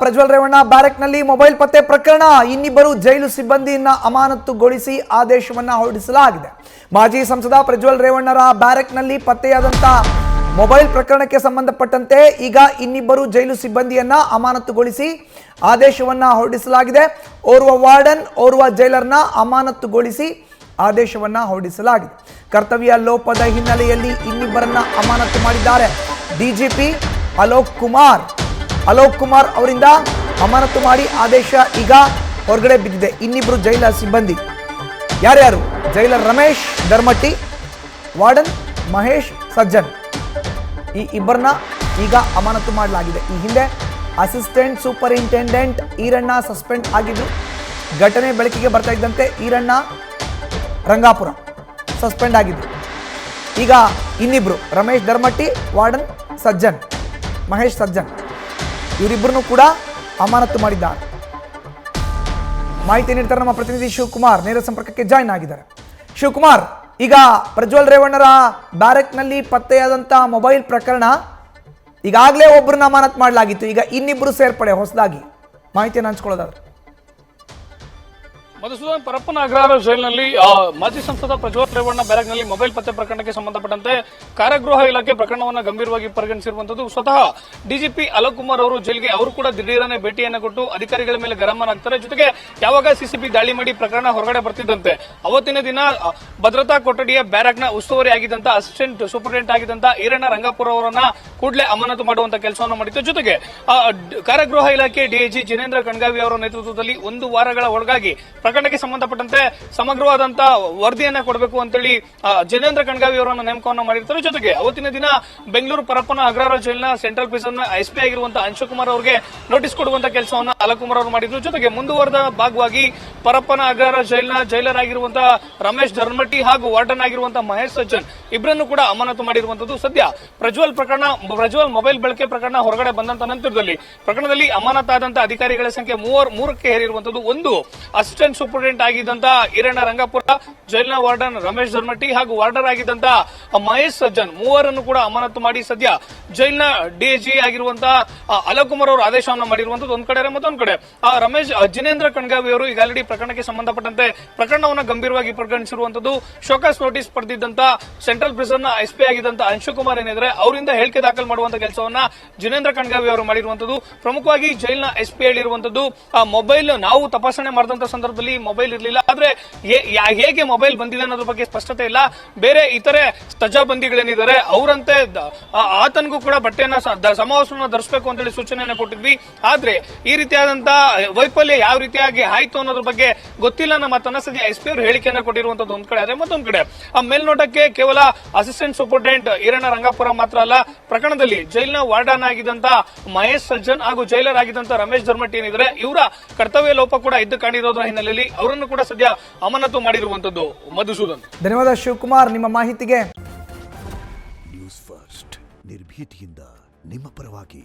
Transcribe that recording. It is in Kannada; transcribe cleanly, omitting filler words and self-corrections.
ಪ್ರಜ್ವಲ್ ರೇವಣ್ಣ ಬ್ಯಾರೆಕ್ನಲ್ಲಿ ಮೊಬೈಲ್ ಪತ್ತೆ ಪ್ರಕರಣ ಇನ್ನಿಬ್ಬರು ಜೈಲು ಸಿಬ್ಬಂದಿಯನ್ನ ಅಮಾನತುಗೊಳಿಸಿ ಆದೇಶವನ್ನ ಹೊರಡಿಸಲಾಗಿದೆ. ಮಾಜಿ ಸಂಸದ ಪ್ರಜ್ವಲ್ ರೇವಣ್ಣರ ಬ್ಯಾರೆಕ್ನಲ್ಲಿ ಪತ್ತೆಯಾದಂತ ಮೊಬೈಲ್ ಪ್ರಕರಣಕ್ಕೆ ಸಂಬಂಧಪಟ್ಟಂತೆ ಈಗ ಇನ್ನಿಬ್ಬರು ಜೈಲು ಸಿಬ್ಬಂದಿಯನ್ನ ಅಮಾನತುಗೊಳಿಸಿ ಆದೇಶವನ್ನ ಹೊರಡಿಸಲಾಗಿದೆ. ಓರ್ವ ವಾರ್ಡನ್ ಓರ್ವ ಜೈಲರ್ನ ಅಮಾನತುಗೊಳಿಸಿ ಆದೇಶವನ್ನ ಹೊರಡಿಸಲಾಗಿದೆ. ಕರ್ತವ್ಯ ಲೋಪದ ಹಿನ್ನೆಲೆಯಲ್ಲಿ ಇನ್ನಿಬ್ಬರನ್ನ ಅಮಾನತು ಮಾಡಿದ್ದಾರೆ. ಡಿಜಿಪಿ ಅಲೋಕ್ ಕುಮಾರ್ ಅವರಿಂದ ಅಮಾನತು ಮಾಡಿ ಆದೇಶ ಈಗ ಹೊರಗಡೆ ಬಿದ್ದಿದೆ. ಇನ್ನಿಬ್ಬರು ಜೈಲ ಸಿಬ್ಬಂದಿ ಯಾರ್ಯಾರು? ಜೈಲರ್ ರಮೇಶ್ ಧರ್ಮಟ್ಟಿ, ವಾರ್ಡನ್ ಮಹೇಶ್ ಸಜ್ಜನ್, ಈ ಇಬ್ಬರನ್ನ ಈಗ ಅಮಾನತು ಮಾಡಲಾಗಿದೆ. ಈ ಹಿಂದೆ ಅಸಿಸ್ಟೆಂಟ್ ಸೂಪರಿಂಟೆಂಡೆಂಟ್ ಈರಣ್ಣ ಸಸ್ಪೆಂಡ್ ಆಗಿದ್ರು. ಘಟನೆ ಬೆಳಕಿಗೆ ಬರ್ತಾ ಇದ್ದಂತೆ ಈರಣ್ಣ ರಂಗಾಪುರ ಸಸ್ಪೆಂಡ್ ಆಗಿದ್ರು. ಈಗ ಇನ್ನಿಬ್ರು ರಮೇಶ್ ಧರ್ಮಟ್ಟಿ, ವಾರ್ಡನ್ ಮಹೇಶ್ ಸಜ್ಜನ್ ಇವರಿಬ್ಬರನ್ನು ಕೂಡ ಅಮಾನತು ಮಾಡಿದ್ದಾರೆ. ಮಾಹಿತಿ ನೀಡ್ತಾರೆ ನಮ್ಮ ಪ್ರತಿನಿಧಿ ಶಿವಕುಮಾರ್, ನೇರ ಸಂಪರ್ಕಕ್ಕೆ ಜಾಯ್ನ್ ಆಗಿದ್ದಾರೆ. ಶಿವಕುಮಾರ್, ಈಗ ಪ್ರಜ್ವಲ್ ರೇವಣ್ಣರ ಬ್ಯಾರೆಕ್ನಲ್ಲಿ ಪತ್ತೆಯಾದಂಥ ಮೊಬೈಲ್ ಪ್ರಕರಣ ಈಗಾಗಲೇ ಒಬ್ಬರನ್ನ ಅಮಾನತು ಮಾಡಲಾಗಿತ್ತು. ಈಗ ಇನ್ನಿಬ್ಬರು ಸೇರ್ಪಡೆ ಹೊಸದಾಗಿ ಮಾಹಿತಿಯನ್ನು ಹಂಚ್ಕೊಳ್ಳೋದಾದ್ರೆ. ಮಧುಸೂದನ್, ಪರಪ್ಪನ ಅಗ್ರಹಾರ ಜೈಲಿನಲ್ಲಿ ಮಾಜಿ ಸಂಸದ ಪ್ರಜ್ವಲ್ ರೇವಣ್ಣ ಬ್ಯಾರೆಕ್ನಲ್ಲಿ ಮೊಬೈಲ್ ಪತ್ತೆ ಪ್ರಕರಣಕ್ಕೆ ಸಂಬಂಧಪಟ್ಟಂತೆ ಕಾರಾಗೃಹ ಇಲಾಖೆ ಪ್ರಕರಣವನ್ನು ಗಂಭೀರವಾಗಿ ಪರಿಗಣಿಸಿರುವಂತದ್ದು. ಸ್ವತಃ ಡಿಜಿಪಿ ಅಲೋಕ್ ಕುಮಾರ್ ಅವರು ಜೈಲಿಗೆ ಅವರು ಕೂಡ ದಿಢೀರನೆ ಭೇಟಿಯನ್ನು ಕೊಟ್ಟು ಅಧಿಕಾರಿಗಳ ಮೇಲೆ ಗರಂ ಆಗ್ತಾರೆ. ಜೊತೆಗೆ ಯಾವಾಗ ಸಿಸಿಬಿ ದಾಳಿ ಮಾಡಿ ಪ್ರಕರಣ ಹೊರಗಡೆ ಬರ್ತಿದ್ದಂತೆ ಅವತ್ತಿನ ದಿನ ಭದ್ರತಾ ಕೊಠಡಿಯ ಬ್ಯಾರಕ್ನ ಉಸ್ತುವಾರಿ ಆಗಿದ್ದಂತ ಅಸಿಸ್ಟೆಂಟ್ ಸೂಪರಿಂಟೆಂಡೆಂಟ್ ಆಗಿದ್ದಂತ ಈರಣ್ಣ ರಂಗಾಪುರ ಅವರನ್ನ ಕೂಡಲೇ ಅಮಾನತು ಮಾಡುವಂತ ಕೆಲಸವನ್ನು ಮಾಡಿತ್ತು. ಜೊತೆಗೆ ಕಾರಾಗೃಹ ಇಲಾಖೆ ಡಿಐಜಿ ಜಿನೇಂದ್ರ ಕಣ್ಗಾವಿ ಅವರ ನೇತೃತ್ವದಲ್ಲಿ 1 ವಾರಗಳ ಒಳಗಾಗಿ ಪ್ರಕರಣಕ್ಕೆ ಸಂಬಂಧಪಟ್ಟಂತೆ ಸಮಗ್ರವಾದಂತಹ ವರದಿಯನ್ನ ಕೊಡಬೇಕು ಅಂತೇಳಿ ಜಿನೇಂದ್ರ ಕಣ್ಗಾವಿ ಅವರನ್ನ ನೇಮಕವನ್ನು ಮಾಡಿರ್ತಾರೆ. ಜೊತೆಗೆ ಅವತ್ತಿನ ದಿನ ಬೆಂಗಳೂರು ಪರಪ್ಪನ ಅಗ್ರಹಾರ ಜೈಲಿನ ಸೆಂಟ್ರಲ್ ಪ್ರಿಸನ್ ಎಸ್ಪಿ ಆಗಿರುವಂತಹ ಅಂಶುಕುಮಾರ್ ಅವರಿಗೆ ನೋಟಿಸ್ ಕೊಡುವಂತ ಕೆಲಸವನ್ನ ಅಲಕುಮಾರ್ ಅವರು ಮಾಡಿದ್ರು. ಜೊತೆಗೆ ಮುಂದುವರೆದ ಭಾಗವಾಗಿ ಪರಪ್ಪನ ಅಗ್ರಹಾರ ಜೈಲಿನ ಜೈಲರ್ ಆಗಿರುವಂತಹ ರಮೇಶ್ ಧರ್ಮಟ್ಟಿ ಹಾಗೂ ವಾರ್ಡನ್ ಆಗಿರುವಂತಹ ಮಹೇಶ್ ಸಜ್ಜನ್ ಇಬ್ಬರನ್ನು ಕೂಡ ಅಮಾನತು ಮಾಡಿರುವಂತದ್ದು. ಸದ್ಯ ಪ್ರಜ್ವಲ್ ಮೊಬೈಲ್ ಬಳಕೆ ಪ್ರಕರಣ ಹೊರಗಡೆ ಬಂದಂತ ನಂತರದಲ್ಲಿ ಪ್ರಕರಣದಲ್ಲಿ ಅಮಾನತಾದಂತಹ ಅಧಿಕಾರಿಗಳ ಸಂಖ್ಯೆ 3ಕ್ಕೆ ಏರಿರುವಂತದ್ದು. ಒಂದು ಅಸಿಸ್ಟೆಂಟ್ ಸೂಪರಿಂಟೆಂಡೆಂಟ್ ಆಗಿದ್ದಂತ ಈರಣ್ಣ ರಂಗಾಪುರ, ಜೈಲಿನ ವಾರ್ಡನ್ ರಮೇಶ್ ಧರ್ಮಟ್ಟಿ ಹಾಗೂ ವಾರ್ಡರ್ ಆಗಿದ್ದಂತ ಮಹೇಶ್ ಸಜ್ಜನ್ ಮೂವರನ್ನು ಕೂಡ ಅಮಾನತು ಮಾಡಿ ಸದ್ಯ ಜೈಲಿನ ಡಿಐಜಿ ಆಗಿರುವಂತಹ ಅಲೋಕ್ ಕುಮಾರ್ ಅವರು ಆದೇಶವನ್ನು ಮಾಡಿರುವಂತದ್ದು ಒಂದ್ ಕಡೆ. ಮತ್ತೊಂದ್ ಕಡೆ ಜಿನೇಂದ್ರ ಕಣ್ಗಾವಿ ಅವರು ಈಗ ಆಲ್ರೆಡಿ ಪ್ರಕರಣಕ್ಕೆ ಸಂಬಂಧಪಟ್ಟಂತೆ ಪ್ರಕರಣವನ್ನು ಗಂಭೀರವಾಗಿ ಪರಿಗಣಿಸಿರುವಂತದ್ದು. ಶೋಕಾಸ್ ನೋಟಿಸ್ ಪಡೆದಿದ್ದಂತ ಸೆಂಟ್ರಲ್ ಪ್ರಿಸನ್ ಎಸ್ಪಿ ಆಗಿದ್ದಂತ ಅಂಶುಕುಮಾರ್ ಏನಿದ್ರೆ ಅವರಿಂದ ಹೇಳಿಕೆ ದಾಖಲು ಮಾಡುವಂತ ಕೆಲಸವನ್ನ ಜಿನೇಂದ್ರ ಕಣ್ಗಾವಿ ಅವರು ಮಾಡಿರುವಂತದ್ದು. ಪ್ರಮುಖವಾಗಿ ಜೈಲಿನ ಎಸ್ಪಿ ಹೇಳಿರುವಂತದ್ದು, ಮೊಬೈಲ್ ನಾವು ತಪಾಸಣೆ ಮಾಡಿದಂತ ಸಂದರ್ಭದಲ್ಲಿ ಮೊಬೈಲ್ ಇರಲಿಲ್ಲ, ಆದ್ರೆ ಹೇಗೆ ಮೊಬೈಲ್ ಬಂದಿದೆ ಅನ್ನೋದ್ರ ಬಗ್ಗೆ ಸ್ಪಷ್ಟತೆ ಇಲ್ಲ. ಬೇರೆ ಇತರೆ ಬಂದಿಗಳೇನಿದ್ದಾರೆ ಅವರಂತೆ ಆತನಿಗೂ ಕೂಡ ಬಟ್ಟೆಯನ್ನ ಸಮವಸ್ತ್ರವನ್ನು ಧರಿಸಬೇಕು ಅಂತೇಳಿ ಸೂಚನೆಯನ್ನು ಕೊಟ್ಟಿದ್ವಿ. ಆದ್ರೆ ಈ ರೀತಿಯಾದಂತಹ ವೈಫಲ್ಯ ಯಾವ ರೀತಿಯಾಗಿ ಆಯ್ತು ಅನ್ನೋದ್ರ ಬಗ್ಗೆ ಗೊತ್ತಿಲ್ಲ ಅನ್ನೋ ಮಾತನ್ನ ಸದ್ಯ ಎಸ್ಪಿ ಅವರು ಹೇಳಿಕೆಯನ್ನ ಕೊಟ್ಟಿರುವಂತದ್ದು ಒಂದ್ ಕಡೆ. ಆದ್ರೆ ಮತ್ತೊಂದ್ ಕಡೆ ಮೇಲ್ನೋಟಕ್ಕೆ ಕೇವಲ ಅಸಿಸ್ಟೆಂಟ್ ಸೂಪರಿಂಟೆಂಡೆಂಟ್ ಈರಣ್ಣ ರಂಗಾಪುರ ಮಾತ್ರ ಅಲ್ಲ, ಪ್ರಕರಣದಲ್ಲಿ ಜೈಲಿನ ವಾರ್ಡನ್ ಆಗಿದ್ದಂತ ಮಹೇಶ್ ಸಜ್ಜನ್ ಹಾಗೂ ಜೈಲರ್ ಆಗಿದ್ದಂತ ರಮೇಶ್ ಧರ್ಮಟ್ಟಿ ಏನಿದ್ರೆ ಇವರ ಕರ್ತವ್ಯ ಲೋಪ ಕೂಡ ಇದ್ದು ಕಾಣಿರೋದ್ರ ಹಿನ್ನೆಲೆಯಲ್ಲಿ ಅವರನ್ನು ಕೂಡ ಸದ್ಯ ಅಮಾನತು ಮಾಡಿರುವಂತದ್ದು. ಮಧುಸೂದನ್, ಧನ್ಯವಾದ ಶಿವಕುಮಾರ್ ನಿಮ್ಮ ಮಾಹಿತಿಗೆ. ನ್ಯೂಸ್ ಫಸ್ಟ್ ನಿರ್ಭೀತಿಯಿಂದ ನಿಮ್ಮ ಪರವಾಗಿ.